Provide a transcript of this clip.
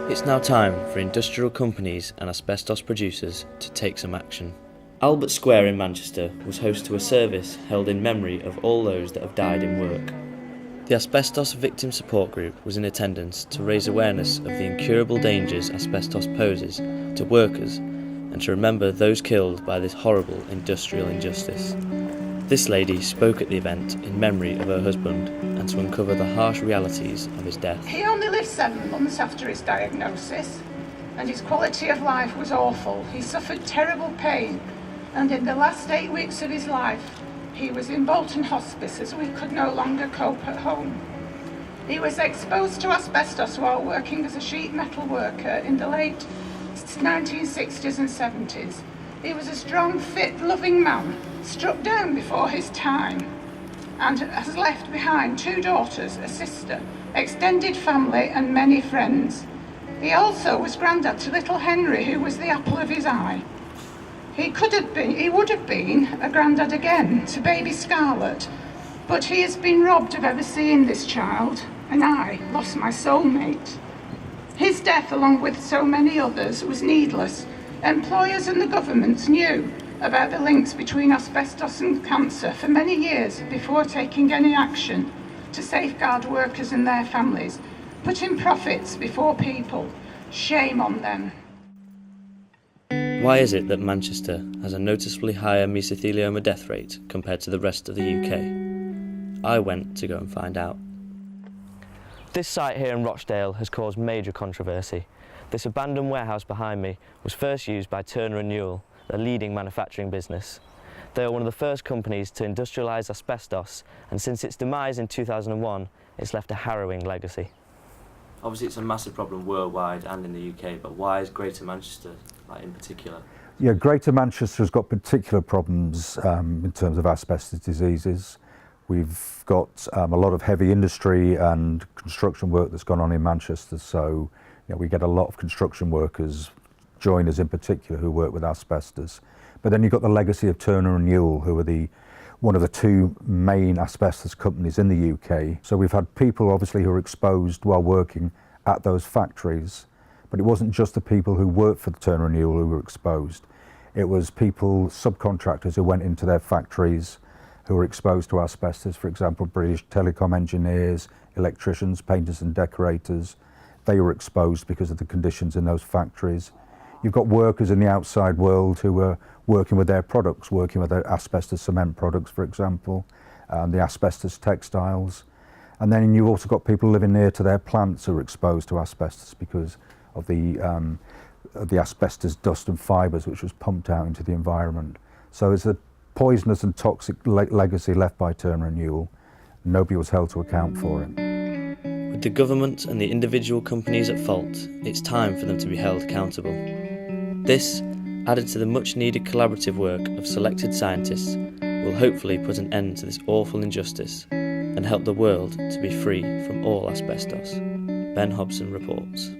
It's now time for industrial companies and asbestos producers to take some action. Albert Square in Manchester was host to a service held in memory of all those that have died in work. The Asbestos Victim Support Group was in attendance to raise awareness of the incurable dangers asbestos poses to workers and to remember those killed by this horrible industrial injustice. This lady spoke at the event in memory of her husband and to uncover the harsh realities of his death. He only lived 7 months after his diagnosis, and his quality of life was awful. He suffered terrible pain, and in the last 8 weeks of his life, he was in Bolton Hospice as we could no longer cope at home. He was exposed to asbestos while working as a sheet metal worker in the late 1960s and 70s. He was a strong, fit, loving man, struck down before his time, and has left behind 2 daughters, a sister, extended family and many friends. He also was granddad to little Henry, who was the apple of his eye. He would have been a granddad again to baby Scarlett, but he has been robbed of ever seeing this child, and I lost my soulmate. His death, along with so many others, was needless. Employers and the government knew about the links between asbestos and cancer for many years before taking any action to safeguard workers and their families, putting profits before people. Shame on them. Why is it that Manchester has a noticeably higher mesothelioma death rate compared to the rest of the UK? I went to go and find out. This site here in Rochdale has caused major controversy. This abandoned warehouse behind me was first used by Turner & Newell, a leading manufacturing business. They are one of the first companies to industrialise asbestos, and since its demise in 2001, it's left a harrowing legacy. Obviously it's a massive problem worldwide and in the UK, but why is Greater Manchester in particular? Yeah, Greater Manchester has got particular problems in terms of asbestos diseases. We've got a lot of heavy industry and construction work that's gone on in Manchester, so we get a lot of construction workers, joiners in particular, who work with asbestos. But then you've got the legacy of Turner & Newell, who are one of the 2 main asbestos companies in the UK. So we've had people obviously who are exposed while working at those factories, but it wasn't just the people who worked for Turner & Newell who were exposed. It was people, subcontractors, who went into their factories who were exposed to asbestos, for example, British telecom engineers, electricians, painters and decorators. They were exposed because of the conditions in those factories. You've got workers in the outside world who were working with their products, working with their asbestos cement products, for example, the asbestos textiles. And then you've also got people living near to their plants who are exposed to asbestos because of the asbestos dust and fibres which was pumped out into the environment. So it's a poisonous and toxic legacy left by Turner & Newell. Nobody was held to account for it. With the government and the individual companies at fault, it's time for them to be held accountable. This, added to the much-needed collaborative work of selected scientists, will hopefully put an end to this awful injustice and help the world to be free from all asbestos. Ben Hobson reports.